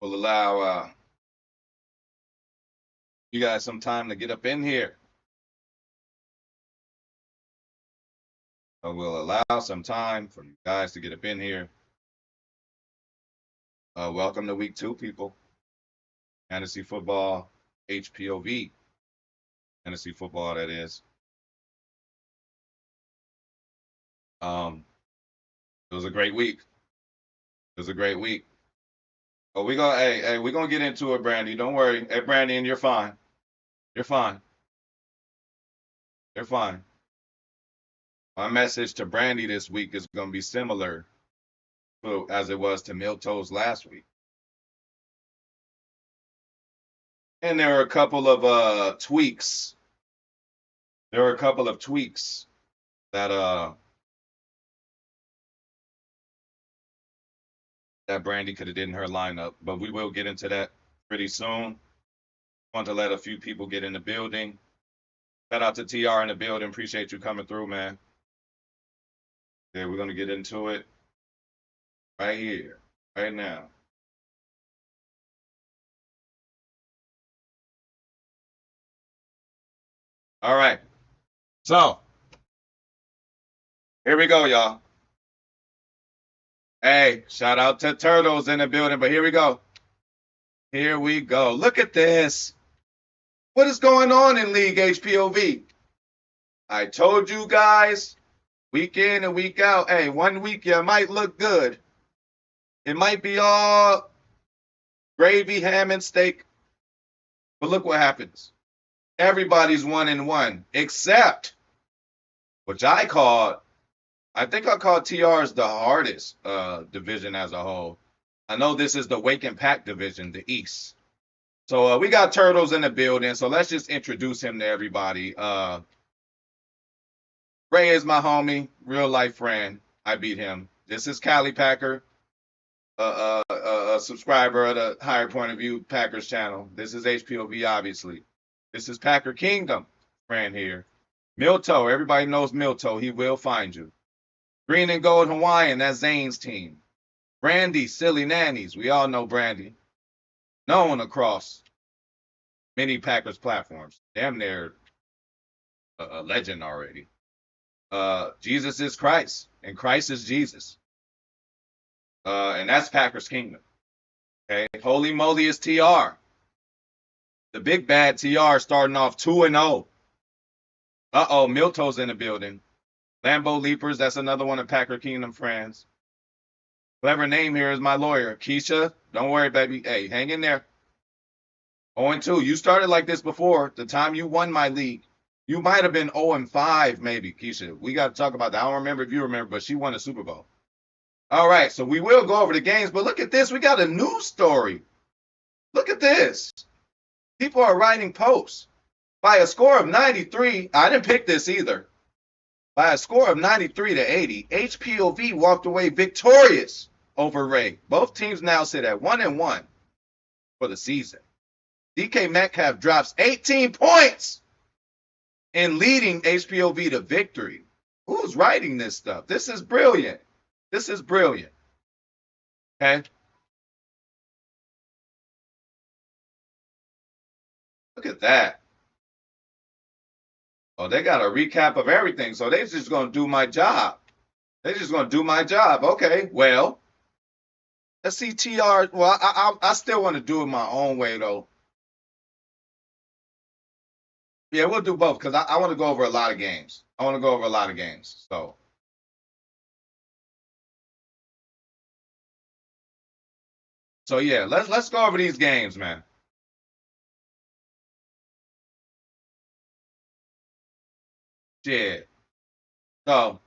We'll allow you guys some time to get up in here. We'll allow some time for you guys to get up in here. Welcome to week 2, people. Fantasy football, HPOV. Fantasy football, that is. It was a great week. It was a great week. But we're gonna get into it, Brandy. Don't worry. Hey, Brandy, and you're fine. You're fine. You're fine. My message to Brandy this week is gonna be similar to, as it was to Milto's last week. And there are a couple of tweaks. There are a couple of tweaks that that Brandy could have did in her lineup, but we will get into that pretty soon. Want to let a few people get in the building. Shout out to TR in the building. Appreciate you coming through, man. Yeah, we're gonna get into it right here, right now. All right. So here we go, y'all. Hey, shout out to Turtles in the building, but here we go. Here we go. Look at this. What is going on in League HPOV? I told you guys, week in and week out, hey, 1 week you might look good. It might be all gravy, ham, and steak. But look what happens. Everybody's 1-1, except, which I think I called TR's the hardest division as a whole. I know this is the Wake and Pack division, the East. So we got Turtles in the building, so let's just introduce him to everybody. Ray is my homie, real life friend. I beat him. This is Cali Packer, a subscriber of the Higher Point of View Packers channel. This is HPOV, obviously. This is Packer Kingdom, friend here. Milto, everybody knows Milto. He will find you. Green and Gold Hawaiian, that's Zane's team. Brandy, Silly Nannies. We all know Brandy. Known across many Packers platforms. Damn near a legend already. Jesus is Christ, and Christ is Jesus. And that's Packers Kingdom. Okay. Holy moly is TR. The big bad TR starting off 2-0. Uh-oh, Milto's in the building. Lambo Leapers, that's another one of Packer Kingdom friends. Clever name here is my lawyer. Keisha, don't worry, baby. Hey, hang in there. 0-2. You started like this before. The time you won my league, you might have been 0-5, maybe, Keisha. We got to talk about that. I don't remember if you remember, but she won the Super Bowl. All right, so we will go over the games, but look at this. We got a news story. Look at this. People are writing posts. By a score of 93, I didn't pick this either. By a score of 93-80, HPOV walked away victorious over Ray. Both teams now sit at 1-1 for the season. DK Metcalf drops 18 points in leading HPOV to victory. Who's writing this stuff? This is brilliant. This is brilliant. Okay. Look at that. Oh, they got a recap of everything. So they're just going to do my job. They're just going to do my job. Okay, well, let's see TR. Well, I still want to do it my own way, though. Yeah, we'll do both because I want to go over a lot of games. I want to go over a lot of games. So yeah, let's go over these games, man. Shit. So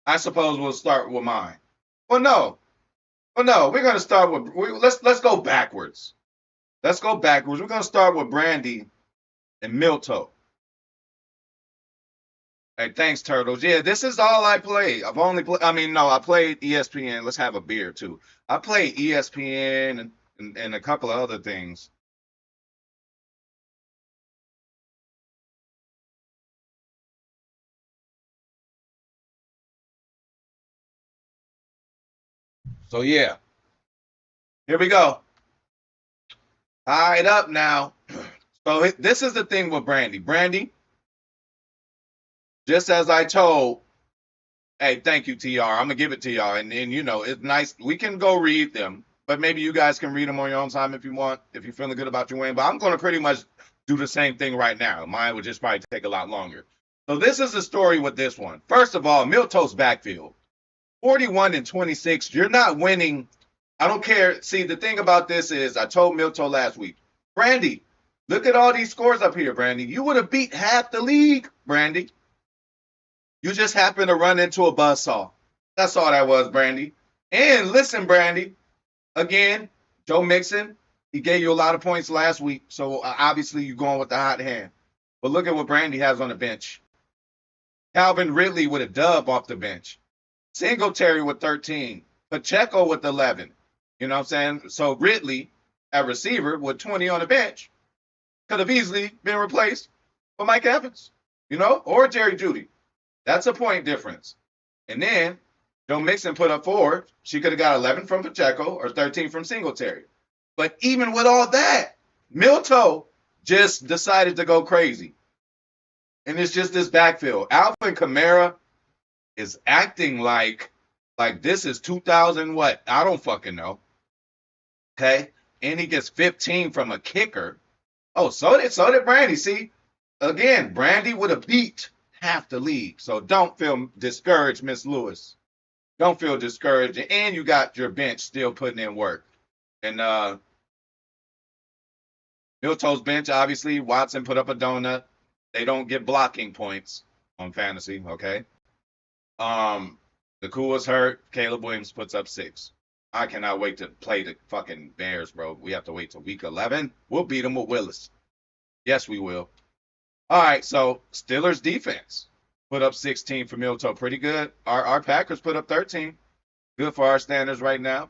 I suppose we'll start with mine. Well, no. Well, no. We're gonna start with let's go backwards. Let's go backwards. We're gonna start with Brandy and Milto. Hey, thanks, Turtles. Yeah, this is all I play. I've only played. I mean, no, I played ESPN. Let's have a beer too. I played ESPN and a couple of other things. So yeah, here we go. Tied up now. So this is the thing with Brandy. Brandy, just as I told, hey, thank you, TR. I'm gonna give it to y'all, and you know it's nice. We can go read them, but maybe you guys can read them on your own time if you want, if you're feeling good about your win. But I'm gonna pretty much do the same thing right now. Mine would just probably take a lot longer. So this is the story with this one. First of all, Milto's backfield, 41 and 26. You're not winning. I don't care. See, the thing about this is, I told Milto last week, Brandy, look at all these scores up here, Brandy. You would have beat half the league, Brandy. You just happened to run into a buzzsaw. That's all that was, Brandy. And listen, Brandy, again, Joe Mixon, he gave you a lot of points last week, so obviously you're going with the hot hand. But look at what Brandy has on the bench. Calvin Ridley with a dub off the bench. Singletary with 13. Pacheco with 11. You know what I'm saying? So Ridley, at receiver, with 20 on the bench, could have easily been replaced for Mike Evans, you know, or Jerry Jeudy. That's a point difference. And then Joe Mixon put up 4. She could have got 11 from Pacheco or 13 from Singletary. But even with all that, Milto just decided to go crazy. And it's just this backfield. Alvin Kamara is acting like this is 2000 what? I don't fucking know. Okay? And he gets 15 from a kicker. Oh, so did Brandy. See? Again, Brandy would have beat half the league. So don't feel discouraged, Miss Lewis. Don't feel discouraged. And you got your bench still putting in work. And Milto's bench, obviously, Watson put up a donut. They don't get blocking points on fantasy, okay? The Kua's hurt. Caleb Williams puts up 6. I cannot wait to play the fucking Bears, bro. We have to wait till week 11. We'll beat them with Willis. Yes, we will. All right, so Steelers defense put up 16 for Milto. Pretty good. Our Packers put up 13. Good for our standards right now.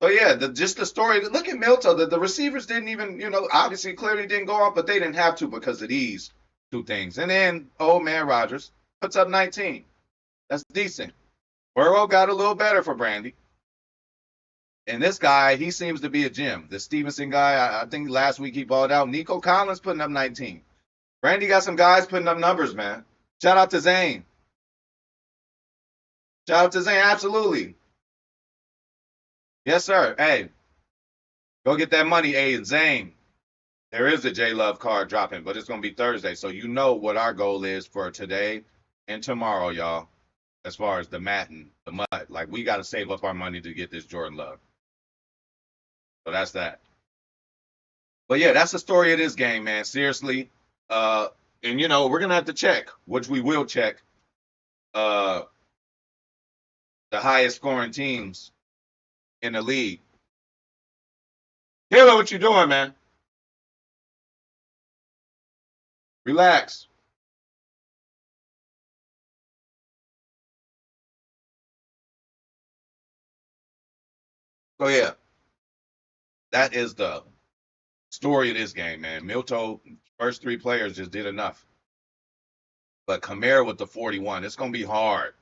So yeah, just the story. Look at Milto. The receivers didn't even, you know, obviously clearly didn't go off, but they didn't have to because of these two things. And then old man Rodgers puts up 19. That's decent. Burrow got a little better for Brandy. And this guy, he seems to be a gem. The Stevenson guy, I think last week he balled out. Nico Collins putting up 19. Brandy got some guys putting up numbers, man. Shout out to Zane. Shout out to Zane, absolutely. Yes, sir. Hey, go get that money, hey, Zane. There is a J Love card dropping, but it's going to be Thursday. So you know what our goal is for today and tomorrow, y'all, as far as the mat and the mud. Like, we got to save up our money to get this Jordan Love. So that's that. But yeah, that's the story of this game, man. Seriously. And you know, we're gonna have to check, which we will check, uh the highest scoring teams in the league. Taylor, what you doing, man? Relax. So yeah, that is the story of this game, man. Milto, first 3 players just did enough. But Kamara with the 41, it's gonna be hard.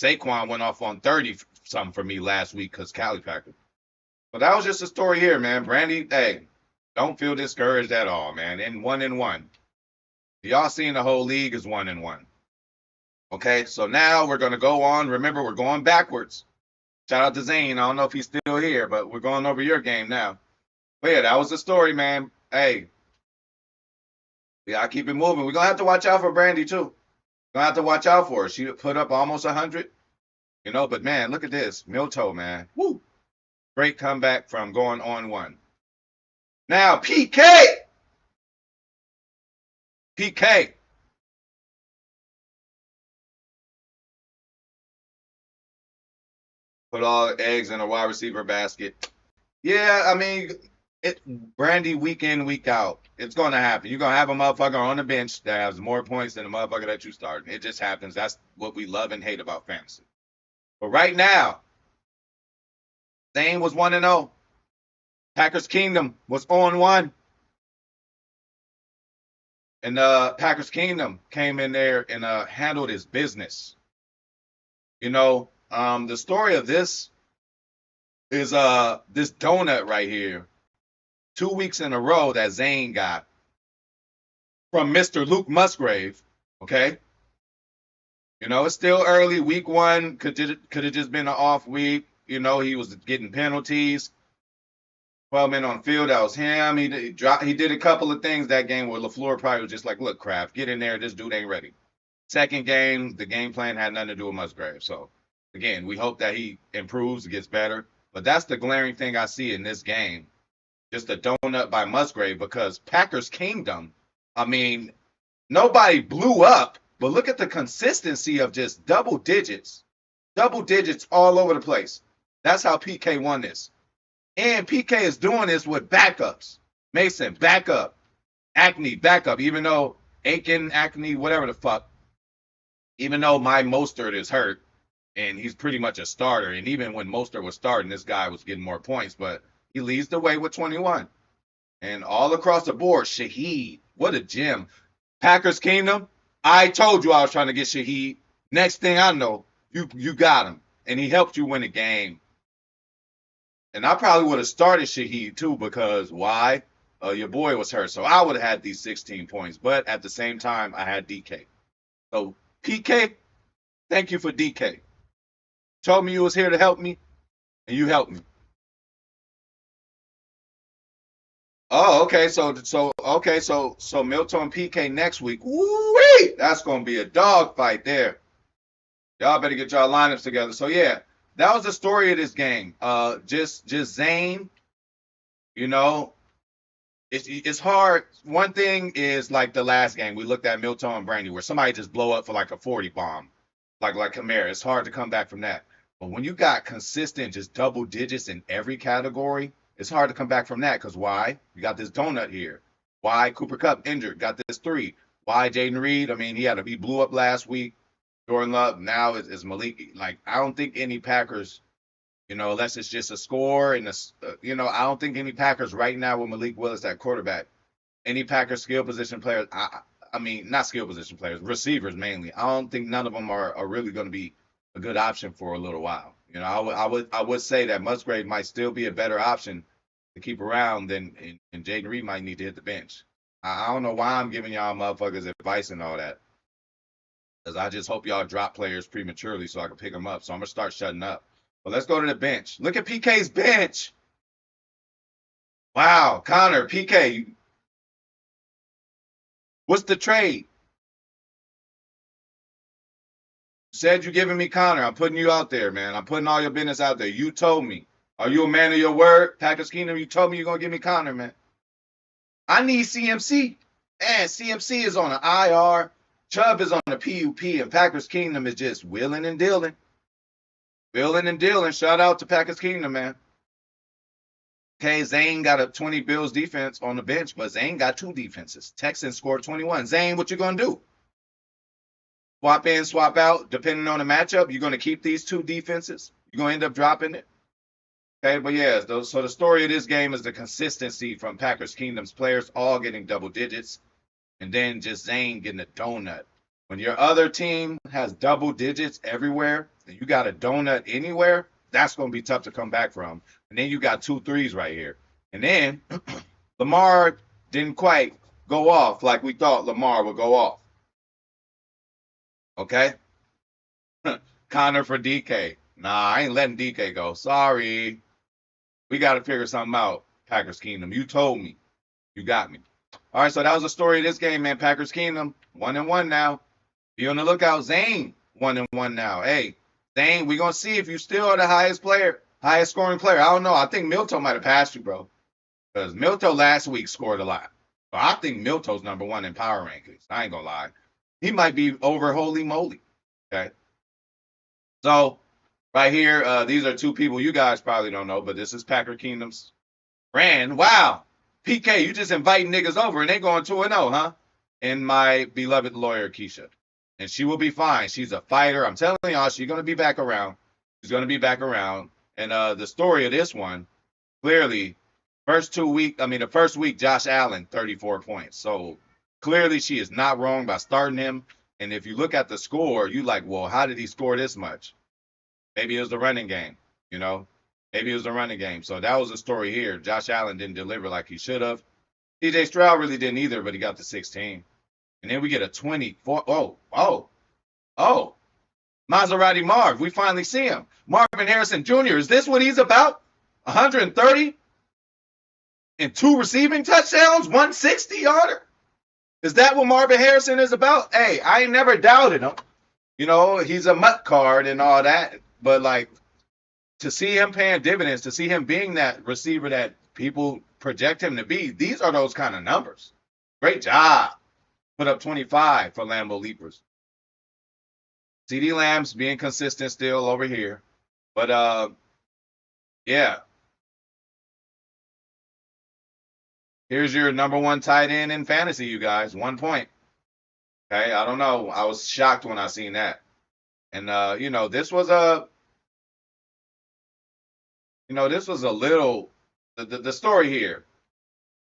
Saquon went off on 30 something for me last week because Cali Packer. But that was just a story here, man. Brandy, hey, don't feel discouraged at all, man. And 1-1. Y'all seen the whole league is 1-1. Okay, so now we're gonna go on. Remember, we're going backwards. Shout out to Zane. I don't know if he's still here, but we're going over your game now. But yeah, that was the story, man. Hey, yeah, I keep it moving. We're gonna have to watch out for Brandy too. Gonna have to watch out for her. She put up almost 100, you know. But man, look at this, Milto, man. Woo! Great comeback from going on 1. Now PK, PK. Put all eggs in a wide receiver basket. Yeah, I mean, it Brandy week in, week out. It's going to happen. You're going to have a motherfucker on the bench that has more points than the motherfucker that you started. It just happens. That's what we love and hate about fantasy. But right now, Zane was 1-0. Packers Kingdom was on 1. And Packers Kingdom came in there and handled his business. You know, the story of this is this donut right here. 2 weeks in a row that Zane got from Mr. Luke Musgrave. Okay. It's still early. Week 1 could have just been an off week. He was getting penalties. 12 men on the field, that was him. He did a couple of things that game where LaFleur probably was just like, look, Kraft, get in there. This dude ain't ready. Second game, the game plan had nothing to do with Musgrave. So, again, we hope that he improves, gets better. But that's the glaring thing I see in this game. Just a donut by Musgrave because Packers Kingdom, I mean, nobody blew up, but look at the consistency of just double digits all over the place. That's how PK won this. And PK is doing this with backups. Mason, backup. Acne, backup. Even though Aiken, Acne, whatever the fuck. Even though my Mostert is hurt, and he's pretty much a starter. And even when Mostert was starting, this guy was getting more points. But he leads the way with 21. And all across the board, Shaheed. What a gem. Packers Kingdom, I told you I was trying to get Shaheed. Next thing I know, you got him. And he helped you win the game. And I probably would have started Shaheed too because why? Your boy was hurt. So I would have had these 16 points. But at the same time, I had DK. So PK, thank you for DK. Told me you was here to help me, and you helped me. Oh, okay. So Milton and PK next week. Woo-wee! That's gonna be a dog fight there. Y'all better get y'all lineups together. So yeah, that was the story of this game. Just Zane, you know, it's hard. One thing is like the last game we looked at Milton and Brandy, where somebody just blow up for like a 40 bomb, like Kamara. It's hard to come back from that. But when you got consistent, just double digits in every category, it's hard to come back from that. Because why? You got this donut here. Why Cooper Kupp injured? Got this 3. Why Jaden Reed? I mean, he blew up last week. Jordan Love now is Malik. Like I don't think any Packers, unless it's just a score and I don't think any Packers right now with Malik Willis at quarterback, any Packers skill position players. I mean, not skill position players, receivers mainly. I don't think none of them are really going to be a good option for a little while. I would say that Musgrave might still be a better option to keep around than and Jaden Reed might need to hit the bench. I don't know why I'm giving y'all motherfuckers advice and all that. Because I just hope y'all drop players prematurely so I can pick them up. So I'm going to start shutting up. But let's go to the bench. Look at PK's bench. Wow, Connor, PK. What's the trade? You said you're giving me Connor. I'm putting you out there, man. I'm putting all your business out there. You told me. Are you a man of your word? Packers Kingdom, you told me you're going to give me Connor, man. I need CMC. Man, CMC is on an IR. Chubb is on the PUP, and Packers Kingdom is just wheeling and dealing. Wheeling and dealing. Shout out to Packers Kingdom, man. Okay, Zane got a 20 Bills defense on the bench, but Zane got 2 defenses. Texans scored 21. Zane, what you going to do? Swap in, swap out, depending on the matchup. You're going to keep these 2 defenses? You're going to end up dropping it? Okay, but yeah, so the story of this game is the consistency from Packers Kingdom's players all getting double digits. And then just Zane getting a donut. When your other team has double digits everywhere, and you got a donut anywhere, that's going to be tough to come back from. And then you got 2 threes right here. And then Lamar didn't quite go off like we thought Lamar would go off. Okay? Connor for DK. Nah, I ain't letting DK go. Sorry. We got to figure something out, Packers Kingdom. You told me. You got me. All right, so that was the story of this game, man. Packers Kingdom, 1-1 now. Be on the lookout. Zane, 1-1 now. Hey, Zane, we're going to see if you still are the highest scoring player. I don't know. I think Milton might have passed you, bro. Because Milton last week scored a lot. So I think Milton's number 1 in power rankings. I ain't going to lie. He might be over holy moly. Okay. So, right here, these are 2 people you guys probably don't know, but this is Packer Kingdom's friend. Wow. PK, you just inviting niggas over and they going 2-0, huh? And my beloved lawyer, Keisha. And she will be fine. She's a fighter. I'm telling y'all, she's going to be back around. She's going to be back around. And the story of this one, clearly, the first week, Josh Allen, 34 points. So clearly she is not wrong by starting him. And if you look at the score, you like, well, how did he score this much? Maybe it was the running game, Maybe it was a running game. So that was the story here. Josh Allen didn't deliver like he should have. CJ Stroud really didn't either, but he got the 16. And then we get a 24. Oh. Maserati Marv. We finally see him. Marvin Harrison Jr. Is this what he's about? 130 and 2 receiving touchdowns, 160 yarder. Is that what Marvin Harrison is about? Hey, I ain't never doubted him. You know, he's a mutt card and all that. But like to see him paying dividends, to see him being that receiver that people project him to be, these are those kind of numbers. Great job. Put up 25 for Lambeau Leapers. CeeDee Lamb's being consistent still over here. But yeah. Here's your number one tight end in fantasy, you guys. 1 point. Okay, I don't know. I was shocked when I seen that. And this was a little the story here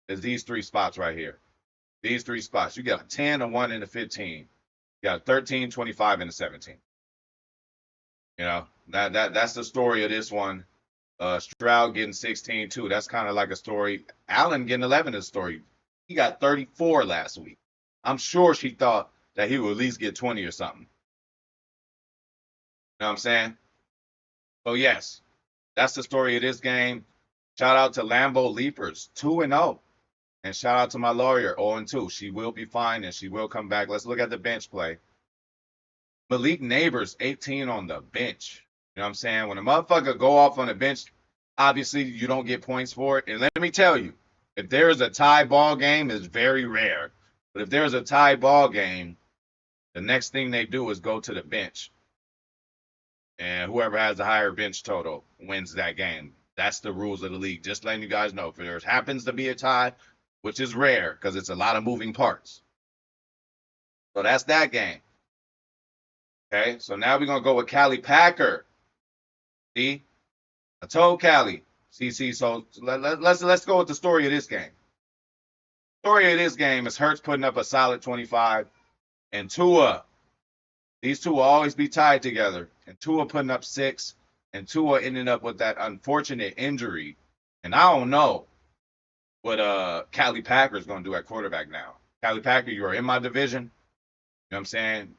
is these 3 spots right here. These 3 spots. You got a 10, a 1, and a 15. You got a 13, 25, and a 17. You know, that's the story of this one. Stroud getting 16 too. That's kind of like a story. Allen getting 11 is a story. He got 34 last week. I'm sure she thought that he would at least get 20 or something. You know what I'm saying? So yes, that's the story of this game. Shout out to Lambeau Leapers, 2-0. And shout out to my lawyer, 0-2. She will be fine and she will come back. Let's look at the bench play. Malik Neighbors, 18 on the bench. You know what I'm saying? When a motherfucker go off on the bench, obviously you don't get points for it. And let me tell you, if there is a tie ball game, it's very rare. But if there's a tie ball game, the next thing they do is go to the bench. And whoever has the higher bench total wins that game. That's the rules of the league. Just letting you guys know. If there happens to be a tie, which is rare because it's a lot of moving parts. So that's that game. Okay, so now we're going to go with Callie Packer. See? I told Callie. See, so let's go with the story of this game. Story of this game is Hurts putting up a solid 25 and Tua. These two will always be tied together. And Tua putting up 6 and Tua ending up with that unfortunate injury. And I don't know what Callie Packer is going to do at quarterback now. Callie Packer, you are in my division. You know what I'm saying?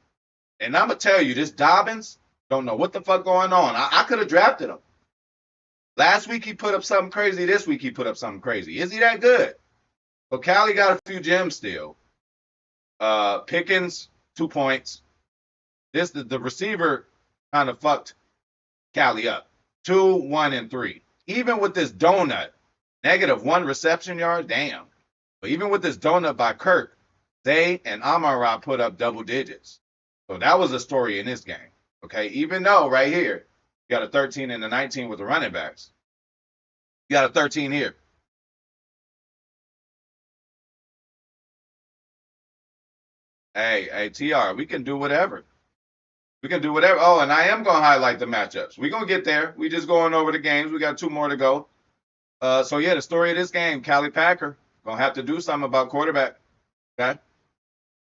And I'm going to tell you, this Dobbins, don't know what the fuck going on. I could have drafted him. Last week he put up something crazy. This week he put up something crazy. Is he that good? So Callie got a few gems still. Pickens, 2 points. The receiver kind of fucked Callie up. 2, 1, and 3. Even with this donut, -1 reception yard, damn. But even with this donut by Kirk, they and Amon-Ra put up double digits. So that was a story in this game. Okay, even though right here, you got a 13 and a 19 with the running backs. You got a 13 here. Hey, TR, we can do whatever. We can do whatever. Oh, and I am going to highlight the matchups. We're going to get there. We just going over the games. We got 2 more to go. So, yeah, the story of this game, Callie Packer, going to have to do something about quarterback. Okay?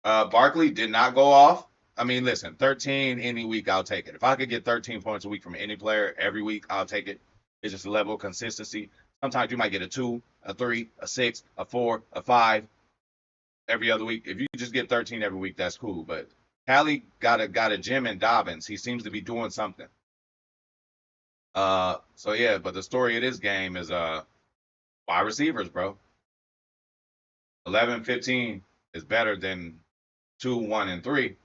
Barkley did not go off. I mean, listen, 13 any week, I'll take it. If I could get 13 points a week from any player every week, I'll take it. It's just a level of consistency. Sometimes you might get a 2, a 3, a 6, a 4, a 5 every other week. If you just get 13 every week, that's cool. But Callie got a gem in Dobbins. He seems to be doing something. So yeah, but the story of this game is wide receivers, bro. 11, 15 is better than 2, 1, and 3.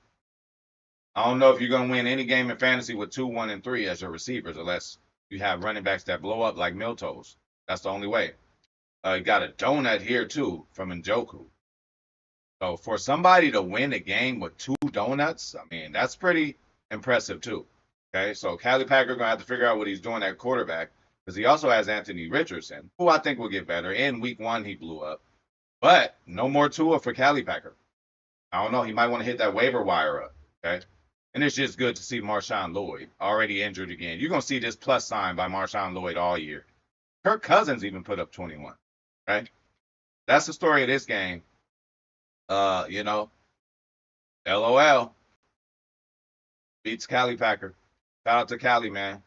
I don't know if you're gonna win any game in fantasy with 2, 1, and 3 as your receivers, unless you have running backs that blow up like Miltos. That's the only way. You got a donut here too from Njoku. So for somebody to win a game with 2 donuts, I mean, that's pretty impressive too. Okay, so Callie Packer gonna have to figure out what he's doing at quarterback because he also has Anthony Richardson, who I think will get better. In week 1, he blew up, but no more Tua for Callie Packer. I don't know. He might want to hit that waiver wire up. Okay, and it's just good to see Marshawn Lloyd already injured again. You're gonna see this plus sign by Marshawn Lloyd all year. Kirk Cousins even put up 21. Right, that's the story of this game. LOL beats Callie Packer. Shout out to Callie, man.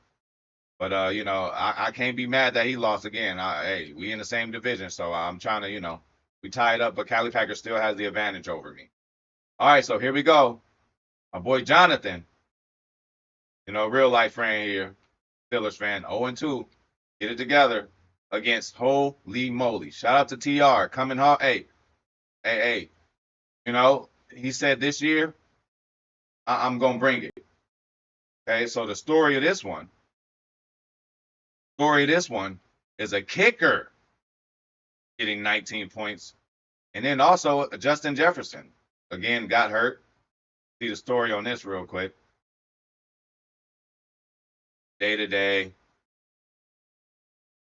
But you know, I can't be mad that he lost again. Hey, we in the same division, so I'm trying to, you know, we tied up, but Cali Packer still has the advantage over me. All right, so here we go. My boy Jonathan, you know, real life friend here, Steelers fan, 0-2. Get it together against holy moly. Shout out to TR coming hard. Hey. You know, he said this year, I'm gonna bring it. Okay, so the story of this one is a kicker getting 19 points. And then also Justin Jefferson again got hurt. See the story on this real quick. Day to day,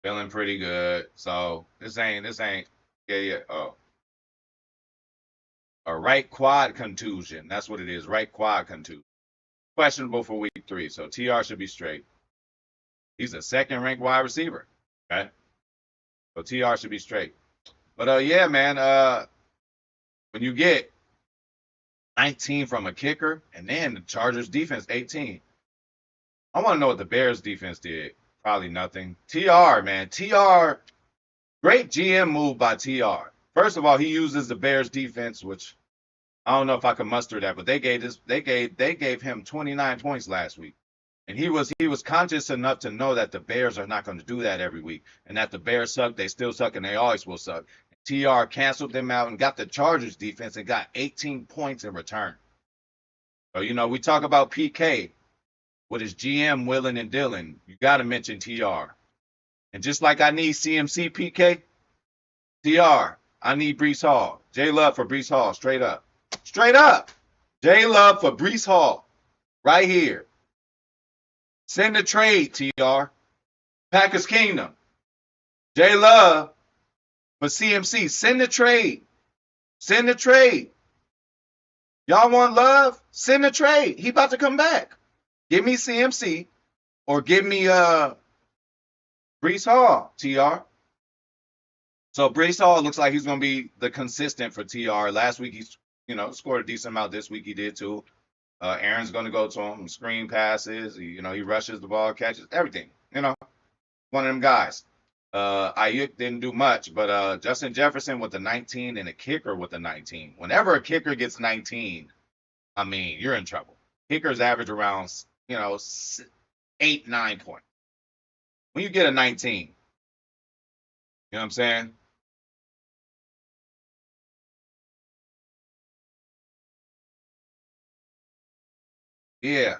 feeling pretty good. So this ain't yeah. Oh, a right quad contusion. That's what it is. Right quad contusion. Questionable for week 3. So TR should be straight. He's a second ranked wide receiver. Okay. So TR should be straight. But yeah, man, when you get 19 from a kicker and then the Chargers defense 18. I want to know what the Bears defense did. Probably nothing. TR, man. TR, great GM move by TR. First of all, he uses the Bears defense, which I don't know if I can muster that, but they gave him 29 points last week. And he was conscious enough to know that the Bears are not going to do that every week. And that the Bears suck, they still suck, and they always will suck. TR canceled them out and got the Chargers defense and got 18 points in return. So, you know, we talk about PK with his GM Willing and Dylan. You got to mention TR. And just like I need CMC PK, TR, I need Breece Hall. J Love for Breece Hall, straight up. Straight up. J Love for Breece Hall, right here. Send a trade, TR. Packers Kingdom. J Love for CMC. Send a trade. Send a trade. Y'all want Love? Send a trade. He about to come back. Give me CMC or give me Breece Hall, TR. So Breece Hall looks like he's going to be the consistent for TR. Last week he's, you know, scored a decent amount. This week he did too. Aaron's going to go to him, screen passes. He rushes the ball, catches everything. You know, one of them guys. Ayuk didn't do much, but Justin Jefferson with the 19 and a kicker with the 19. Whenever a kicker gets 19, I mean, you're in trouble. Kickers average around, 8, 9 points. When you get a 19, you know what I'm saying? Yeah.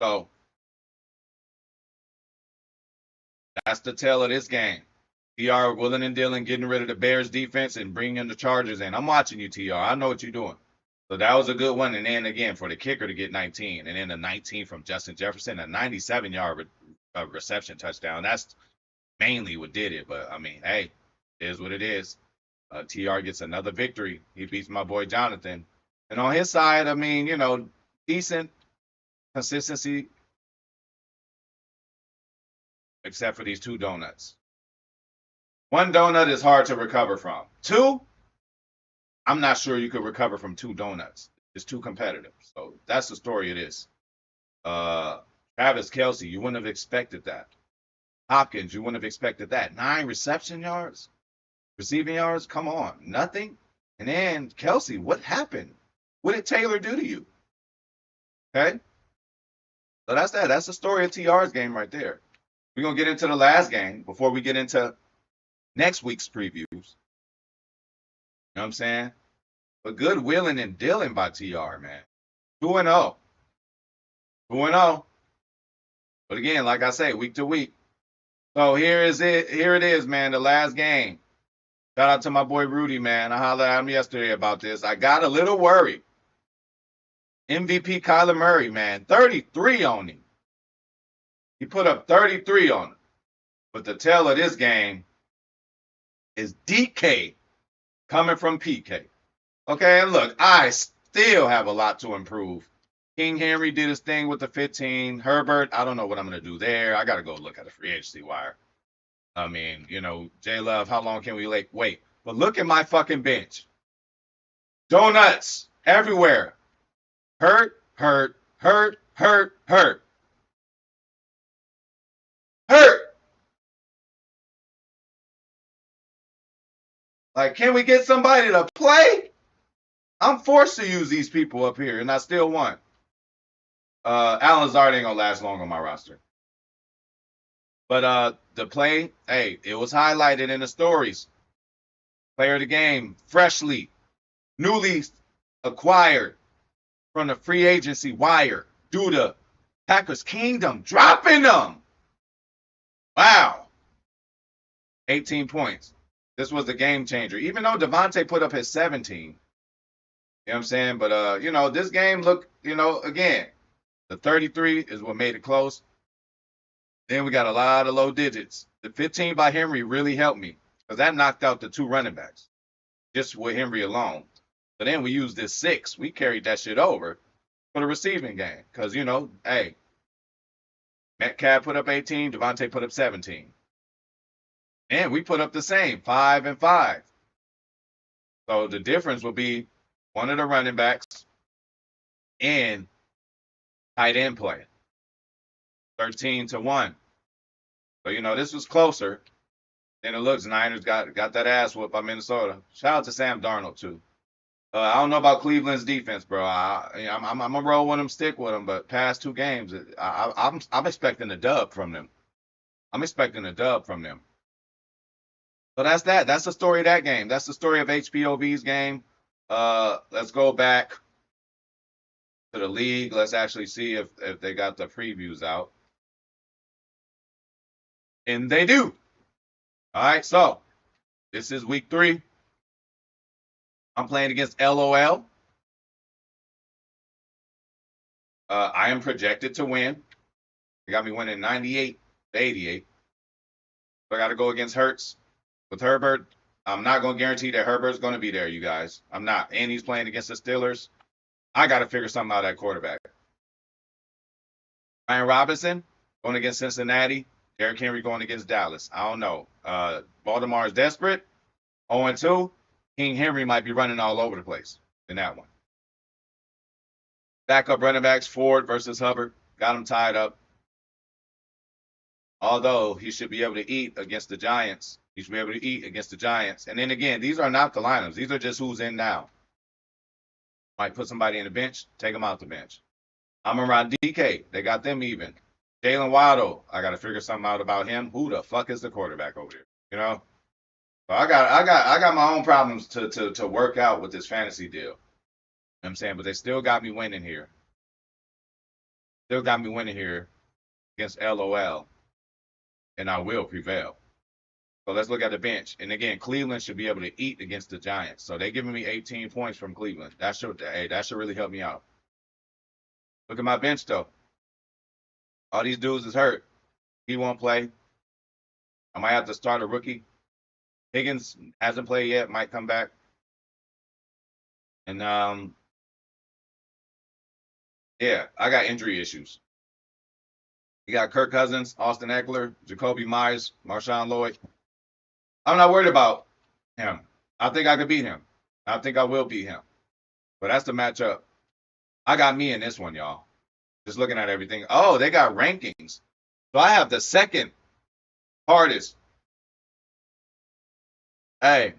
So that's the tale of this game. TR willing and dealing, getting rid of the Bears defense and bringing the Chargers in. I'm watching you, TR. I know what you're doing. So that was a good one. And then again, for the kicker to get 19, and then the 19 from Justin Jefferson, a 97-yard reception touchdown. That's mainly what did it. But I mean, hey, it is what it is. TR gets another victory. He beats my boy Jonathan. And on his side, I mean, decent consistency, except for these 2 donuts. 1 donut is hard to recover from. 2, I'm not sure you could recover from 2 donuts. It's too competitive. So that's the story of this. Travis Kelce, you wouldn't have expected that. Hopkins, you wouldn't have expected that. 9 receiving yards. Come on, nothing. And then Kelce, what happened? What did Taylor do to you? Okay, so that's that. That's the story of TR's game right there. We're gonna get into the last game before we get into next week's previews. You know what I'm saying? But good willing and dealing by TR, man. 2-0. 2-0. But again, like I say, week to week. So here is it. Here it is, man. The last game. Shout out to my boy Rudy, man. I hollered at him yesterday about this. I got a little worried. MVP Kyler Murray, man. 33 on him. He put up 33 on him. But the tale of this game is DK coming from PK. Okay, and look, I still have a lot to improve. King Henry did his thing with the 15. Herbert, I don't know what I'm going to do there. I got to go look at the free agency wire. I mean, J Love, how long can we wait? But look at my fucking bench. Donuts everywhere. Hurt. Like, can we get somebody to play? I'm forced to use these people up here, and I still won. Alan Lazard ain't gonna last long on my roster. But the play, hey, it was highlighted in the stories. Player of the game, freshly, newly acquired from the free agency wire due to Packers Kingdom dropping them. Wow. 18 points. This was the game changer. Even though Devontae put up his 17. You know what I'm saying? But you know, this game looked, you know, again, the 33 is what made it close. Then we got a lot of low digits. The 15 by Henry really helped me because that knocked out the 2 running backs just with Henry alone. So then we used this 6. We carried that shit over for the receiving game because, you know, hey, Metcalf put up 18, Devontae put up 17. And we put up the same, 5 and 5. So the difference will be one of the running backs and tight end play. 13-1. So, you know, this was closer than it looks. Niners got that ass whooped by Minnesota. Shout out to Sam Darnold, too. I don't know about Cleveland's defense, bro. I'm going to roll with them, stick with them, but past 2 games, I'm expecting a dub from them. I'm expecting a dub from them. So that's that. That's the story of that game. That's the story of HPOV's game. Let's go back to the league. Let's actually see if they got the previews out. And they do. All right, so this is week 3. I'm playing against LOL. I am projected to win. They got me winning 98-88. So I got to go against Hurts. With Herbert, I'm not going to guarantee that Herbert's going to be there, you guys. I'm not. And he's playing against the Steelers. I got to figure something out at quarterback. Ryan Robinson going against Cincinnati. Derrick Henry going against Dallas. I don't know. Baltimore is desperate. 0-2. King Henry might be running all over the place in that one. Backup running backs, Ford versus Hubbard. Got him tied up. Although he should be able to eat against the Giants. He should be able to eat against the Giants. And then again, these are not the lineups. These are just who's in now. Might put somebody in the bench, take them out the bench. I'm around DK. They got them even. Jalen Waddle, I got to figure something out about him. Who the fuck is the quarterback over here? You know? So I got my own problems to work out with this fantasy deal. You know what I'm saying? But they still got me winning here. Still got me winning here against LOL. And I will prevail. So let's look at the bench. And again, Cleveland should be able to eat against the Giants. So they're giving me 18 points from Cleveland. That should really help me out. Look at my bench though. All these dudes is hurt. He won't play. I might have to start a rookie. Higgins hasn't played yet, might come back. And yeah, I got injury issues. You got Kirk Cousins, Austin Eckler, Jacoby Myers, Marshawn Lloyd. I'm not worried about him. I think I could beat him. I think I will beat him. But that's the matchup. I got me in this one, y'all. Just looking at everything. Oh, they got rankings. So I have the second hardest. Hey.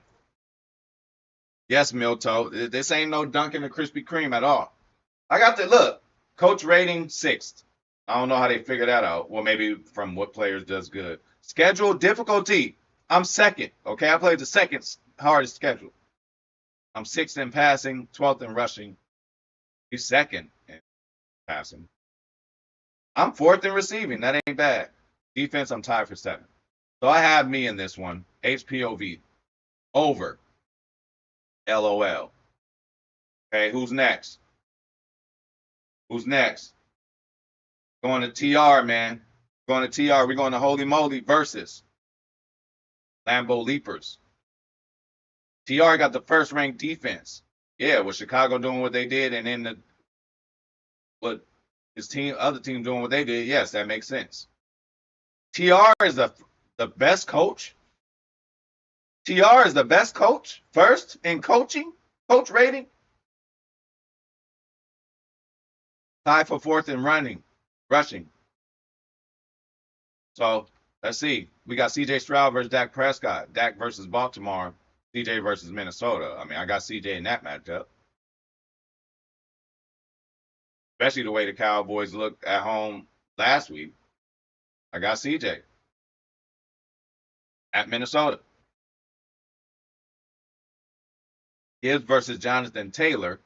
Yes, Milto. This ain't no Dunkin' or Krispy Kreme at all. I got the look. Coach rating 6th. I don't know how they figure that out. Well, maybe from what players does good. Schedule difficulty. I'm 2nd. Okay, I played the 2nd hardest schedule. I'm 6th in passing, 12th in rushing. He's 2nd in passing. I'm 4th in receiving. That ain't bad. Defense, I'm tied for 7th. So I have me in this one. HPOV. Over. LOL. Okay, who's next? Who's next? Going to TR, man. Going to TR. We're going to Holy Moly versus Lambeau Leapers. TR got the first ranked defense. Yeah, with Chicago doing what they did, and then what his team, other team doing what they did. Yes, that makes sense. TR is the best coach. TR is the best coach, first in coaching, coach rating. Tied for 4th in rushing. So let's see. We got CJ Stroud versus Dak Prescott. Dak versus Baltimore. CJ versus Minnesota. I mean, I got CJ in that matchup, especially the way the Cowboys looked at home last week. I got CJ at Minnesota. Gibbs versus Jonathan Taylor.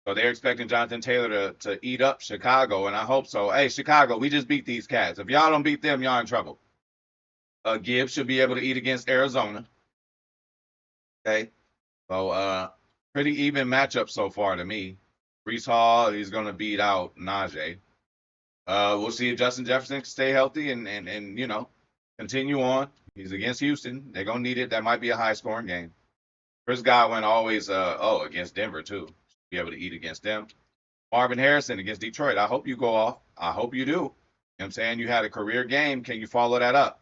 So they're expecting Jonathan Taylor to eat up Chicago, and I hope so. Hey, Chicago, we just beat these cats. If y'all don't beat them, y'all in trouble. Gibbs should be able to eat against Arizona. Okay. So pretty even matchup so far to me. Brees Hall, he's gonna beat out Najee. We'll see if Justin Jefferson can stay healthy and you know, continue on. He's against Houston. They're gonna need it. That might be a high scoring game. Chris Godwin always against Denver too. Be able to eat against them. Marvin Harrison against Detroit. I hope you go off. I hope you do. You know what I'm saying? You had a career game. Can you follow that up?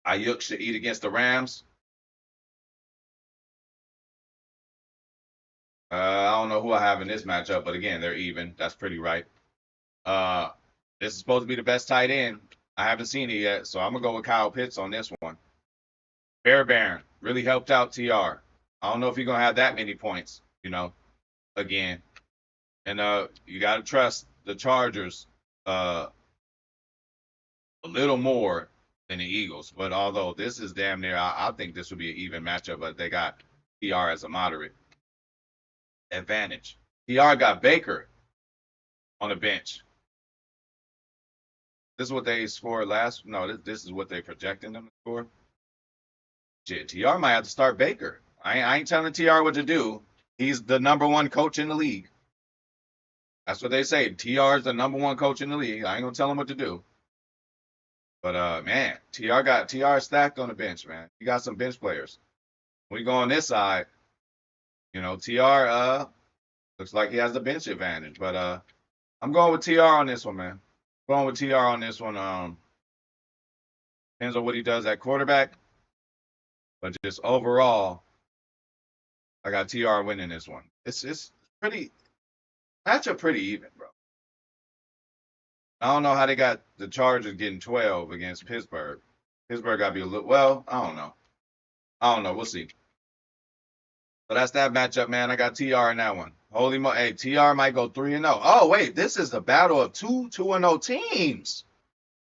Ayuk should eat against the Rams. I don't know who I have in this matchup, but again, they're even. That's pretty right. Uh, this is supposed to be the best tight end. I haven't seen it yet, so I'm gonna go with Kyle Pitts on this one. Bear Baron really helped out TR. I don't know if he's gonna have that many points, you know, again. And you gotta trust the Chargers a little more than the Eagles. But although this is damn near, I think this would be an even matchup, but they got TR as a moderate advantage. TR got Baker on the bench. This is what they scored last. No, this is what they projecting them to score. Shit, TR might have to start Baker. I ain't telling TR what to do. He's the #1 coach in the league. That's what they say. TR is the #1 coach in the league. I ain't gonna tell him what to do. But man, TR stacked on the bench, man. He got some bench players. When we go on this side, you know, TR looks like he has the bench advantage. But I'm going with TR on this one, man. Going with TR on this one. Depends on what he does at quarterback. But just overall, I got TR winning this one. It's pretty matchup pretty even, bro. I don't know how they got the Chargers getting 12 against Pittsburgh. Pittsburgh got to be a little, well, I don't know. I don't know. We'll see. So that's that matchup, man. I got TR in that one. Holy mo, hey, TR might go 3-0. Oh, wait, this is the battle of two 2-0 teams.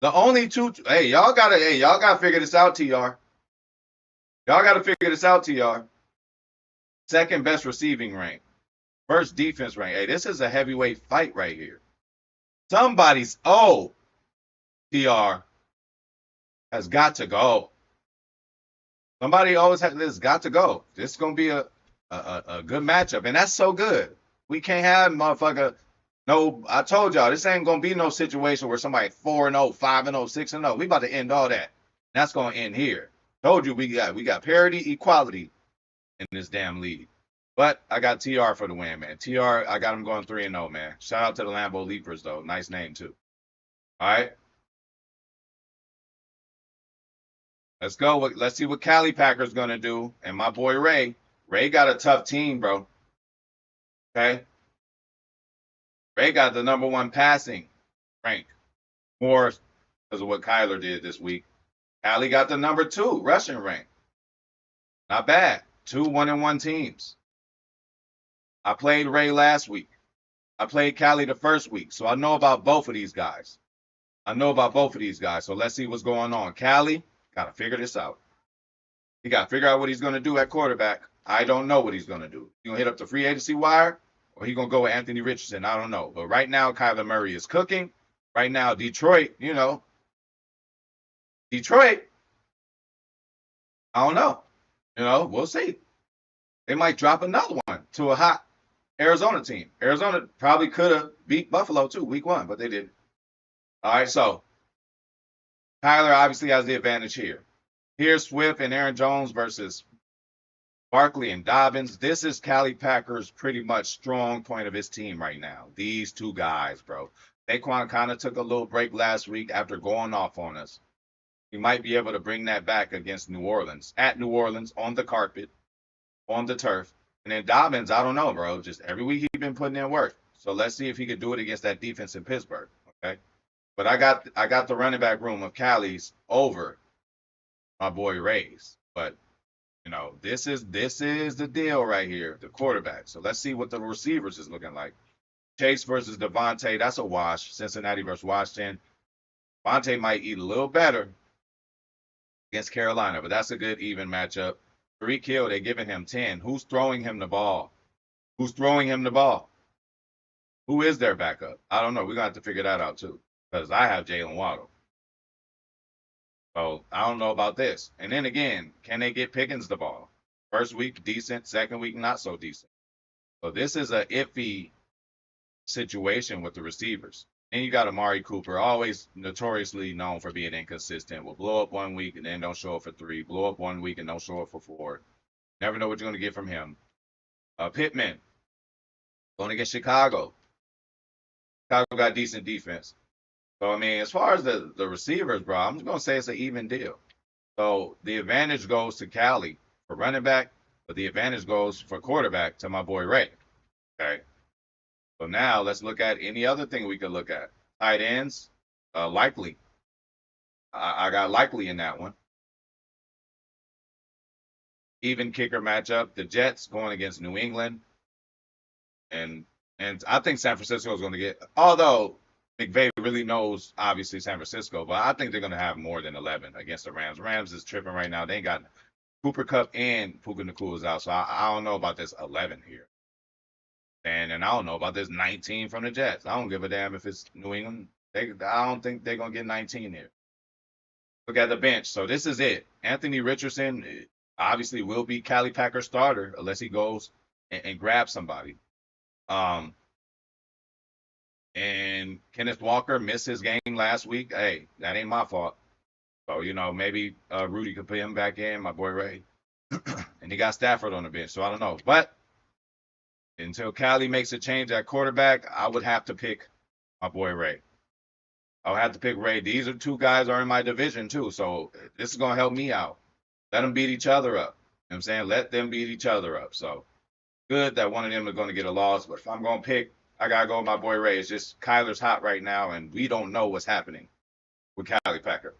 The only two, y'all gotta figure this out, TR. Y'all gotta figure this out, TR. Second best receiving rank. First defense rank. Hey, this is a heavyweight fight right here. Somebody's TR has got to go. Somebody always has this got to go. This is gonna be a good matchup, and that's so good. We can't have motherfucker. No, I told y'all this ain't gonna be no situation where somebody 4-0, 5-0, 6-0. We about to end all that. That's gonna end here. Told you we got parity, equality in this damn league. But I got TR for the win, man. TR, I got him going 3-0, man. Shout out to the Lambeau Leapers, though. Nice name, too. All right. Let's go. Let's see what Cali Packer's going to do. And my boy Ray. Ray got a tough team, bro. Okay. Ray got the #1 passing rank. More because of what Kyler did this week. Cali got the #2 rushing rank. Not bad. 2 1-1 teams. I played Ray last week. I played Cali the first week. So I know about both of these guys. So let's see what's going on. Cali, got to figure this out. He got to figure out what he's going to do at quarterback. I don't know what he's going to do. He's going to hit up the free agency wire, or he's going to go with Anthony Richardson. I don't know. But right now, Kyler Murray is cooking. Right now, Detroit, I don't know. We'll see. They might drop another one to a hot Arizona team. Arizona probably could have beat Buffalo too, week 1, but they didn't. All right, so Kyler obviously has the advantage here. Here's Swift and Aaron Jones versus Barkley and Dobbins. This is Cali Packers' pretty much strong point of his team right now. These two guys, bro. Saquon kind of took a little break last week after going off on us. He might be able to bring that back against New Orleans. At New Orleans, on the carpet, on the turf. And then Dobbins, I don't know, bro. Just every week he's been putting in work. So let's see if he can do it against that defense in Pittsburgh. Okay. But I got the running back room of Cali's over my boy Ray's. But you know, this is the deal right here, the quarterback. So let's see what the receivers is looking like. Chase versus Devontae, that's a wash. Cincinnati versus Washington. Devontae might eat a little better against Carolina, but that's a good even matchup. Tyreek Hill, they're giving him 10. Who's throwing him the ball? Who's throwing him the ball? Who is their backup? I don't know. We're going to have to figure that out too, because I have Jalen Waddle. So I don't know about this. And then again, can they get Pickens the ball? First week, decent. Second week, not so decent. So this is a iffy situation with the receivers. And you got Amari Cooper, always notoriously known for being inconsistent. Will blow up 1 week and then don't show up for 3. Blow up 1 week and don't show up for 4. Never know what you're going to get from him. Pittman, going against Chicago. Chicago got decent defense. So, I mean, as far as the receivers, bro, I'm just going to say it's an even deal. So the advantage goes to Cali for running back, but the advantage goes for quarterback to my boy Ray. Okay. So now let's look at any other thing we could look at. Tight ends, likely. I got likely in that one. Even kicker matchup, the Jets going against New England. And I think San Francisco is going to get, although McVay really knows, obviously, San Francisco, but I think they're going to have more than 11 against the Rams. Rams is tripping right now. They ain't got Cooper Kupp and Puka Nacua is out, so I don't know about this 11 here. And I don't know about this 19 from the Jets. I don't give a damn if it's New England. I don't think they're going to get 19 here. Look at the bench. So this is it. Anthony Richardson obviously will be Cali Packer starter unless he goes and grabs somebody. And Kenneth Walker missed his game last week. Hey, that ain't my fault. So, you know, maybe Rudy could put him back in, my boy Ray. And he got Stafford on the bench, so I don't know. But until Cali makes a change at quarterback, I would have to pick my boy Ray. I would have to pick Ray. These are two guys are in my division too, so this is gonna help me out. Let them beat each other up. You know what I'm saying? Let them beat each other up. So good that one of them is gonna get a loss. But if I'm gonna pick, I gotta go with my boy Ray. It's just Kyler's hot right now, and we don't know what's happening with Cali Packer.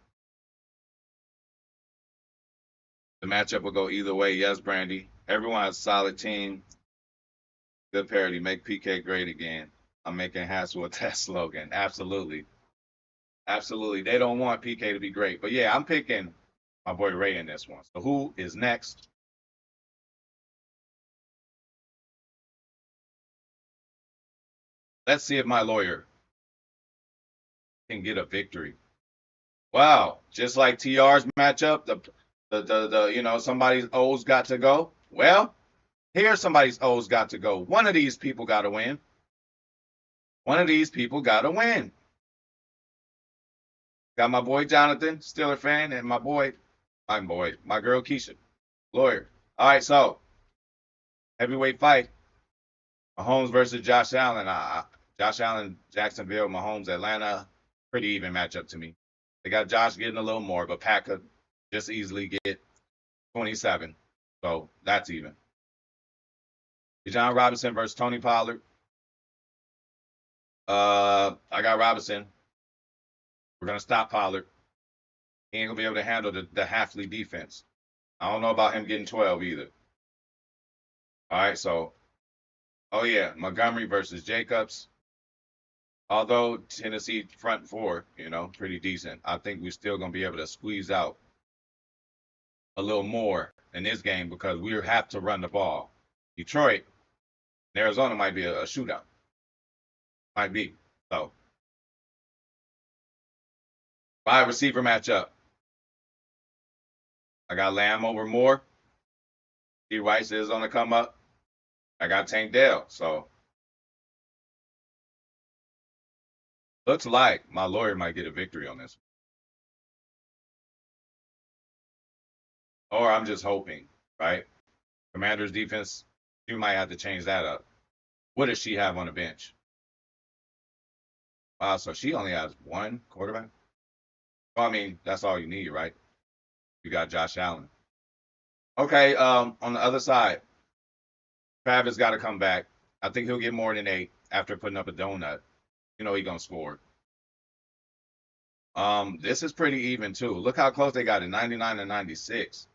The matchup will go either way. Yes, Brandy. Everyone has a solid team. Good parody. Make PK great again. I'm making hats with that slogan. Absolutely. Absolutely. They don't want PK to be great. But yeah, I'm picking my boy Ray in this one. So who is next? Let's see if my lawyer can get a victory. Wow. Just like TR's matchup, the you know, somebody's O's got to go. Well, here's somebody's O's got to go. One of these people got to win. One of these people got to win. Got my boy Jonathan, Steeler fan, and my girl Keisha, lawyer. All right, so heavyweight fight, Mahomes versus Josh Allen. Josh Allen, Jacksonville, Mahomes, Atlanta, pretty even matchup to me. They got Josh getting a little more, but Pat could just easily get 27. So that's even. John Robinson versus Tony Pollard. I got Robinson. We're gonna stop Pollard. He ain't gonna be able to handle the Hafley defense. I don't know about him getting 12 either. All right, so oh yeah, Montgomery versus Jacobs. Although Tennessee front four, you know, pretty decent. I think we're still gonna be able to squeeze out a little more in this game because we have to run the ball. Detroit, Arizona might be a shootout. Might be. So, wide receiver matchup. I got Lamb over Moore. D. Rice is on the come up. I got Tank Dell. So, looks like my lawyer might get a victory on this. Or I'm just hoping, right? Commander's defense, you might have to change that up. What does she have on the bench? Wow, so she only has one quarterback? Well, I mean, that's all you need, right? You got Josh Allen. Okay, on the other side, Travis got to come back. I think he'll get more than 8 after putting up a donut. You know he's gonna score. This is pretty even too. Look how close they got it, 99 and 96.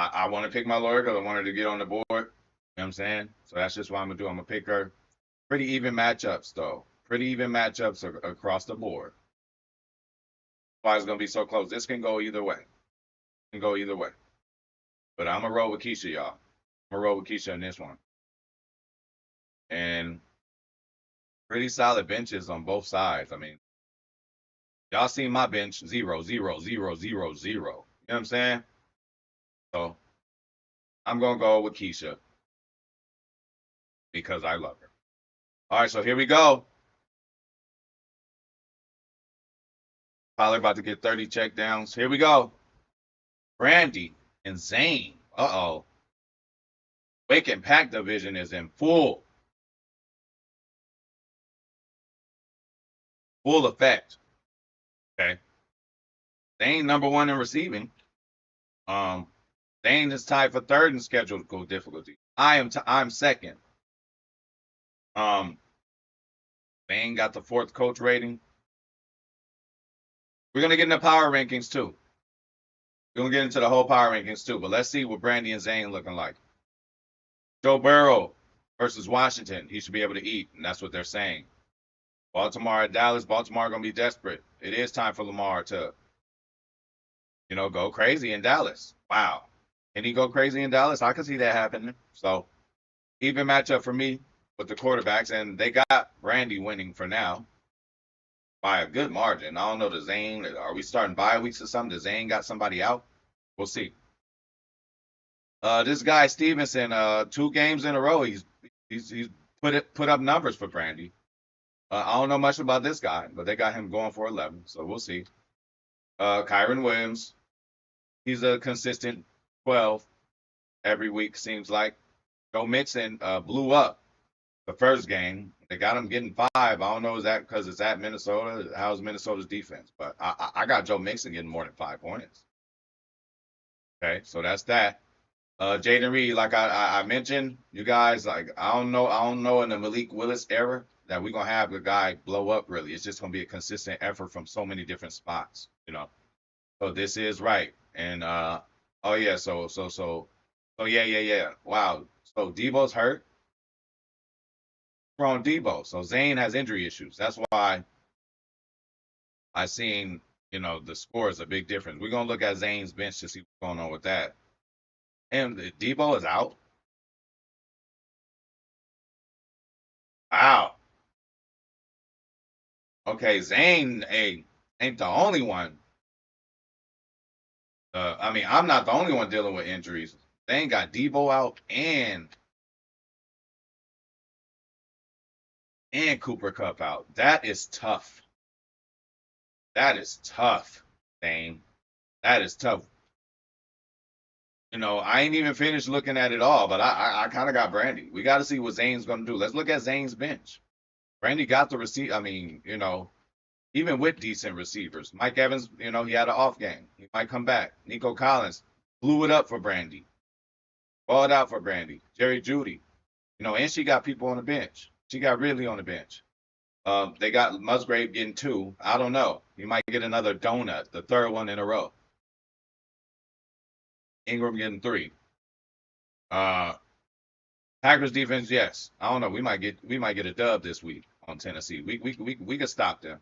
I want to pick my lawyer because I wanted to get on the board. You know what I'm saying? So that's just what I'm gonna do. I'm gonna pick her. Pretty even matchups though. Pretty even matchups across the board. Why it's gonna be so close? This can go either way. It can go either way. But I'm gonna roll with Keisha, y'all. I'm gonna roll with Keisha in this one. And pretty solid benches on both sides. I mean, y'all seen my bench 0, 0, 0, 0, 0. You know what I'm saying? So I'm gonna go with Keisha because I love her. All right, so here we go. Probably about to get 30 check downs. Here we go. Brandy and Zayn. Uh-oh. Wake and Pack division is in full effect. Okay. Zayn #1 in receiving. Zayn is tied for third in scheduled goal difficulty. I'm second. Zayn got the 4th coach rating. We're gonna get into power rankings too. We're gonna get into the whole power rankings too, but let's see what Brandy and Zayn looking like. Joe Burrow versus Washington. He should be able to eat, and that's what they're saying. Baltimore at Dallas. Baltimore gonna be desperate. It is time for Lamar to, go crazy in Dallas. Wow. Can he go crazy in Dallas? I can see that happening. So even matchup for me with the quarterbacks, and they got Brandy winning for now by a good margin. I don't know the Zayn. Are we starting bye weeks or something? The Zayn got somebody out? We'll see. This guy Stevenson, 2 games in a row, he's put up numbers for Brandy. I don't know much about this guy, but they got him going for 11, so we'll see. Kyron Williams, he's a consistent 12 every week, seems like. Joe Mixon blew up the first game. They got him getting 5. I don't know, is that because it's at Minnesota? How's Minnesota's defense? But I got Joe Mixon getting more than 5 points. Okay, so that's that. Jaden Reed, like I mentioned, you guys, like I don't know in the Malik Willis era that we're gonna have the guy blow up really. It's just gonna be a consistent effort from so many different spots. So this is right. And oh yeah, so yeah. Wow. So Debo's hurt. From Debo. So Zayn has injury issues. That's why I seen, the score is a big difference. We're gonna look at Zayn's bench to see what's going on with that. And Debo is out. Wow. Okay, Zayn ain't the only one. I mean, I'm not the only one dealing with injuries. Zayn got Debo out and Cooper Kupp out. That is tough. That is tough, Zayn. That is tough. I ain't even finished looking at it all, but I kind of got Brandy. We got to see what Zayn's going to do. Let's look at Zayn's bench. Brandy got the receipt. I mean, even with decent receivers, Mike Evans, he had an off game. He might come back. Nico Collins blew it up for Brandy. Balled out for Brandy. Jerry Jeudy, and she got people on the bench. She got Ridley on the bench. They got Musgrave getting 2. I don't know. He might get another donut, the 3rd one in a row. Ingram getting 3. Packers defense, yes. I don't know. We might get a dub this week on Tennessee. We could stop them.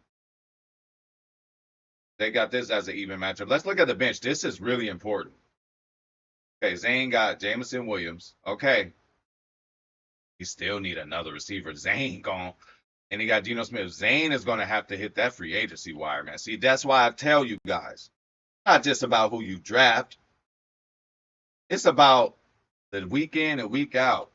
They got this as an even matchup. Let's look at the bench. This is really important. Okay, Zayn got Jameson Williams. Okay. He still need another receiver. Zayn gone. And he got Geno Smith. Zayn is going to have to hit that free agency wire, man. See, that's why I tell you guys, not just about who you draft. It's about the week in and week out.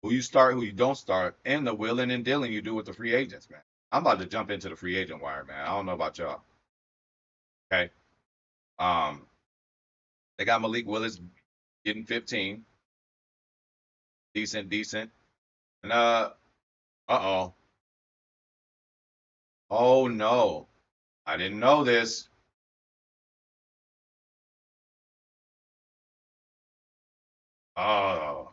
Who you start, who you don't start, and the willing and dealing you do with the free agents, man. I'm about to jump into the free agent wire, man. I don't know about y'all. Okay. They got Malik Willis getting 15. Decent. And uh-oh. Oh no. I didn't know this. Oh.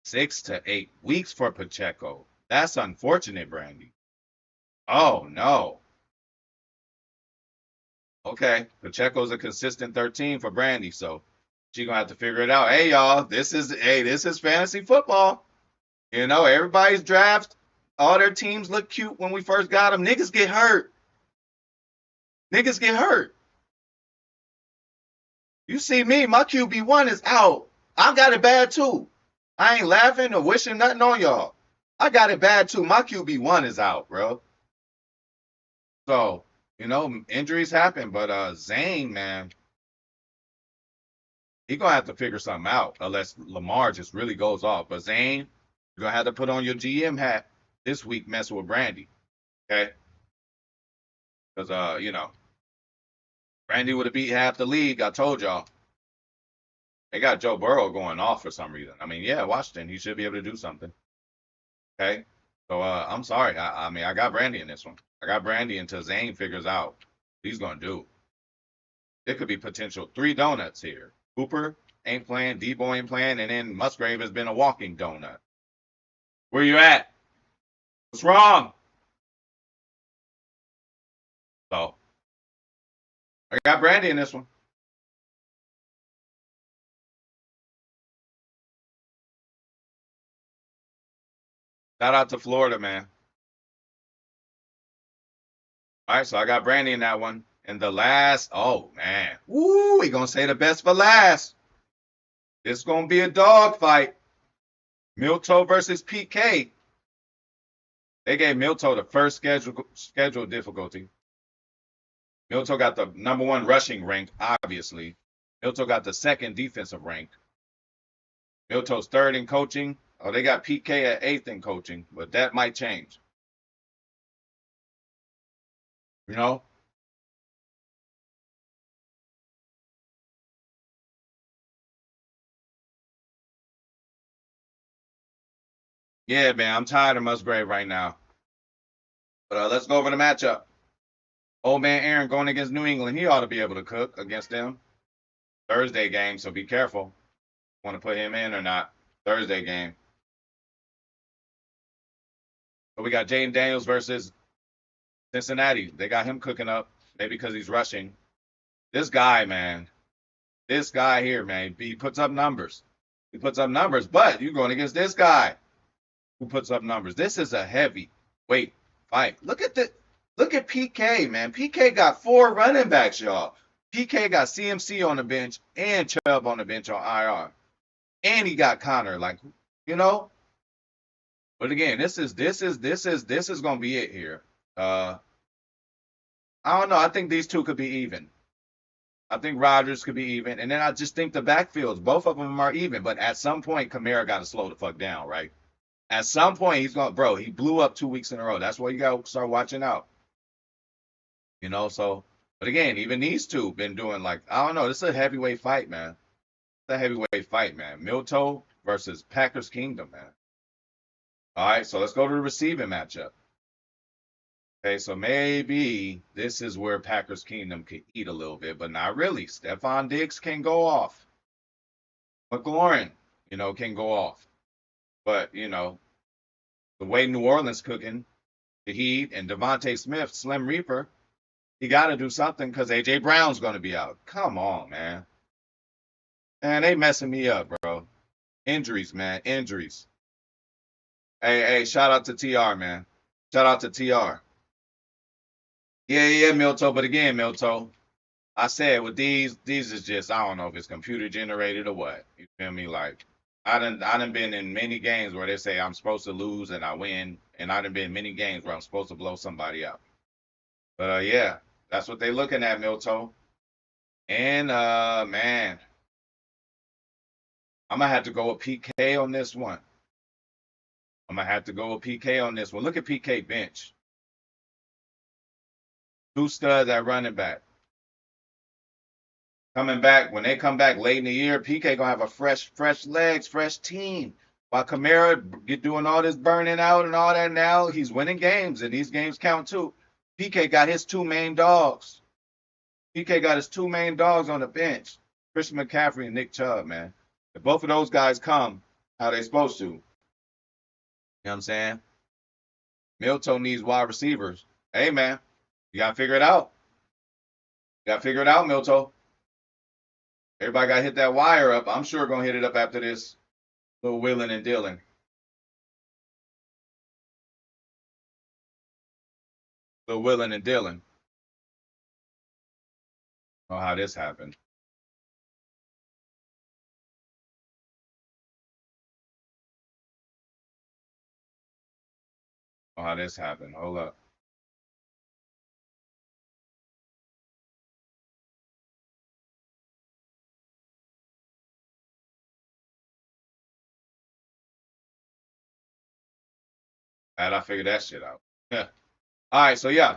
6 to 8 weeks for Pacheco. That's unfortunate, Brandy. Oh no. Okay, Pacheco's a consistent 13 for Brandy, so she gonna have to figure it out. Hey y'all, this is fantasy football. You know, everybody's draft, all their teams look cute when we first got them. Niggas get hurt. Niggas get hurt. You see me, my QB1 is out. I got it bad too. I ain't laughing or wishing nothing on y'all. I got it bad too. My QB1 is out, bro. So, you know, injuries happen, but Zane, man, he gonna have to figure something out unless Lamar just really goes off. But Zane, you're gonna have to put on your GM hat this week messing with Brandy. Okay? Because you know, Brandy would have beat half the league. I told y'all. They got Joe Burrow going off for some reason. I mean, yeah, Washington, he should be able to do something. Okay. So I'm sorry. I mean, I got Brandy in this one. I got Brandy until Zane figures out what he's gonna do. It could be potential 3 donuts here. Cooper ain't playing, Debo ain't playing, and then Musgrave has been a walking donut. Where you at? What's wrong? So I got Brandy in this one. Shout out to Florida, man. All right, so I got Brandy in that one. And the last, oh man, woo, we gonna say the best for last. It's gonna be a dog fight. Milto versus PK. They gave Milto the first schedule difficulty. Milto got the #1 rushing rank, obviously. Milto got the second defensive rank. Milto's third in coaching. Oh, they got PK at 8th in coaching, but that might change. You know? Yeah, man, I'm tired of Musgrave right now. But let's go over the matchup. Old man Aaron going against New England. He ought to be able to cook against them. Thursday game, so be careful. Want to put him in or not? Thursday game. So we got Jaden Daniels versus Cincinnati. They got him cooking up, maybe because he's rushing. This guy, man, this guy here, man, he puts up numbers. He puts up numbers, but you're going against this guy who puts up numbers. This is a heavy weight fight. Look at PK, man. PK got 4 running backs, y'all. PK got CMC on the bench and Chubb on the bench on IR. And he got Connor, like, you know. But again, this is gonna be it here. I don't know. I think these two could be even. I think Rodgers could be even, and then I just think the backfields, both of them are even. But at some point, Kamara got to slow the fuck down, right? At some point, he's going, bro. He blew up 2 weeks in a row. That's why you got to start watching out. You know, so. But again, even these two been doing like I don't know. This is a heavyweight fight, man. It's a heavyweight fight, man. Milto versus Packers Kingdom, man. All right, so let's go to the receiving matchup. Okay, so maybe this is where Packers Kingdom could eat a little bit, but not really. Stephon Diggs can go off. McLaurin, you know, can go off. But, you know, the way New Orleans cooking, the Heat and Devontae Smith, Slim Reaper, he got to do something because A.J. Brown's going to be out. Come on, man. Man, they messing me up, bro. Injuries, man. Injuries. Hey, shout out to TR, man. Shout out to TR. Yeah, Milto. But again, Milto, I said with these is just I don't know if it's computer generated or what. You feel me? Like I done been in many games where they say I'm supposed to lose and I win, and I done been in many games where I'm supposed to blow somebody out. But yeah, that's what they looking at, Milto. And man, I'm gonna have to go with PK on this one. I'm gonna have to go with PK on this one. Look at PK bench. 2 studs at running back. Coming back, when they come back late in the year, PK gonna have a fresh legs, fresh team. While Kamara get doing all this burning out and all that now, he's winning games, and these games count too. PK got his 2 main dogs. PK got his 2 main dogs on the bench. Christian McCaffrey and Nick Chubb, man. If both of those guys come how they supposed to, you know what I'm saying? Milton needs wide receivers. Hey, man, you gotta figure it out. Got to figure it out, Milto. Everybody got to hit that wire up. I'm sure going to hit it up after this little willing and dealing. Little willing and dealing. Oh, how this happened. Oh, how this happened. Hold up. How'd I figure that shit out? Yeah. All right, so yeah,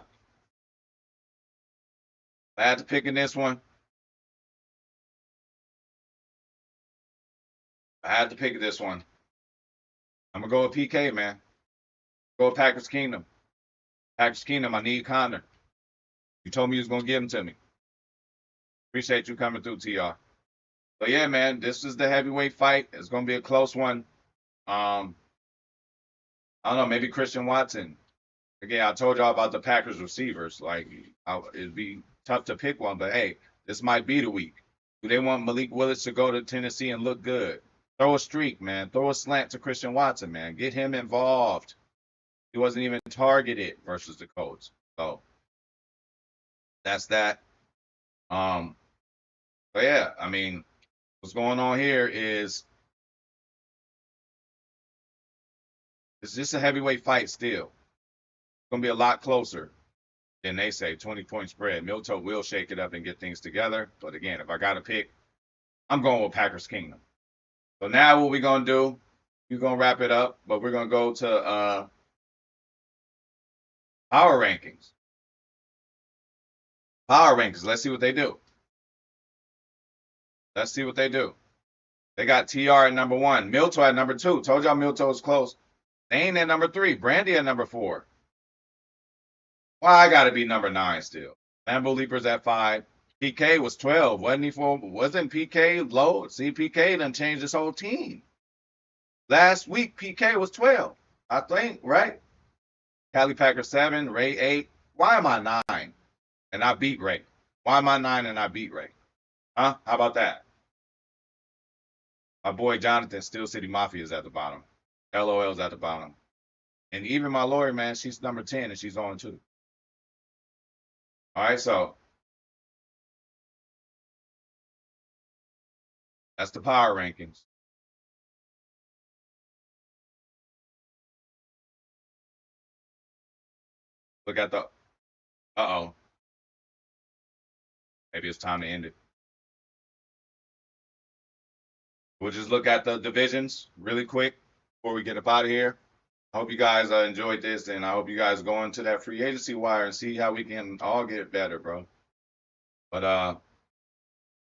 I had to pick in this one. I had to pick this one. I'm gonna go with PK, man. Go with Packers Kingdom. Packers Kingdom. I need Connor. You told me you was gonna give him to me. Appreciate you coming through, TR. But yeah, man, this is the heavyweight fight. It's gonna be a close one. Um, I don't know, maybe Christian Watson. Again, I told y'all about the Packers receivers. Like, it'd be tough to pick one, but hey, this might be the week. Do they want Malik Willis to go to Tennessee and look good? Throw a streak, man. Throw a slant to Christian Watson, man. Get him involved. He wasn't even targeted versus the Colts. So that's that. Um, but yeah, I mean, what's going on here is it's just a heavyweight fight still. It's gonna be a lot closer than they say. 20-point spread. Milto will shake it up and get things together. But again, if I gotta pick, I'm going with Packers Kingdom. So now what we're gonna do, we're gonna wrap it up, but we're gonna go to power rankings. Power rankings. Let's see what they do. Let's see what they do. They got TR at number 1. Milto at number 2. Told y'all Milto was close. Dane at number 3. Brandy at number 4. Well, I gotta be number 9 still. Lambo Leapers at 5. PK was 12. Wasn't PK low? See, PK done changed this whole team. Last week, PK was 12. I think, right? Cali Packer 7. Ray 8. Why am I 9? And I beat Ray. Why am I 9 and I beat Ray? Huh? How about that? My boy Jonathan, Steel City Mafia, is at the bottom. LOL's at the bottom. And even my lawyer, man, she's number 10 and she's on too. All right, so that's the power rankings. Look at the, uh-oh, maybe it's time to end it. We'll just look at the divisions really quick before we get up out of here. I hope you guys enjoyed this, and I hope you guys go into that free agency wire and see how we can all get better, bro. But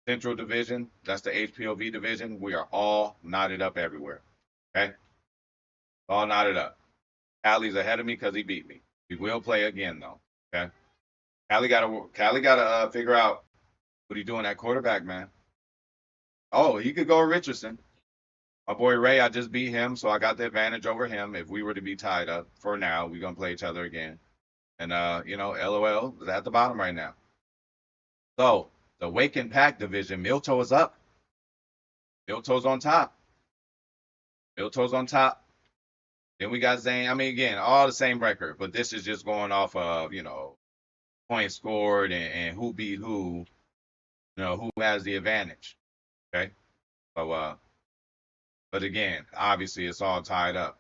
Central Division, that's the HPOV division. We are all knotted up everywhere. Okay, all knotted up. Callie's ahead of me because he beat me. We will play again though. Okay, Callie gotta figure out what he doing at quarterback, man. Oh, he could go Richardson. My boy Ray, I just beat him, so I got the advantage over him. If we were to be tied up for now, we're gonna play each other again. And LOL is at the bottom right now. So the Wake and Pack division, Milto is up. Milto's on top. Milto's on top. Then we got Zane. I mean, again, all the same record, but this is just going off of, points scored and who beat who, who has the advantage. Okay. So but again, obviously it's all tied up.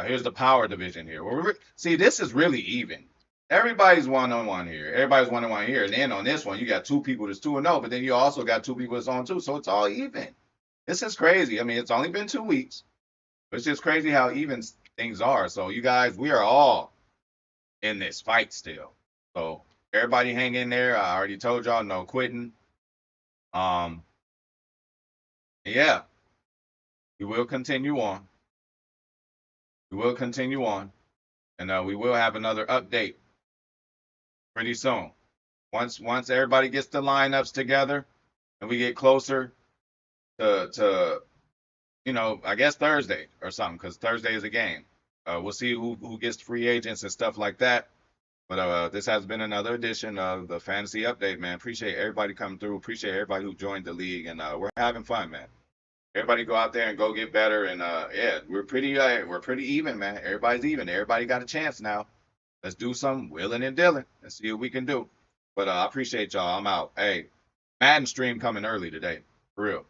Here's the power division here. See, this is really even. Everybody's one-on-one here. Everybody's one-on-one here. And then on this one, you got two people that's 2-0, but then you also got two people that's on 2. So it's all even. This is crazy. I mean, it's only been 2 weeks. But it's just crazy how even things are. So you guys, we are all in this fight still. So everybody hang in there. I already told y'all no quitting. Yeah, we will continue on. We will continue on. And we will have another update pretty soon. Once everybody gets the lineups together and we get closer to I guess Thursday or something, because Thursday is a game. We'll see who gets free agents and stuff like that. But this has been another edition of the Fantasy Update, man. Appreciate everybody coming through. Appreciate everybody who joined the league, and we're having fun, man. Everybody go out there and go get better, and yeah, we're pretty even, man. Everybody's even. Everybody got a chance now. Let's do some willing and dealing and see what we can do. But I appreciate y'all. I'm out. Hey, Madden stream coming early today, for real.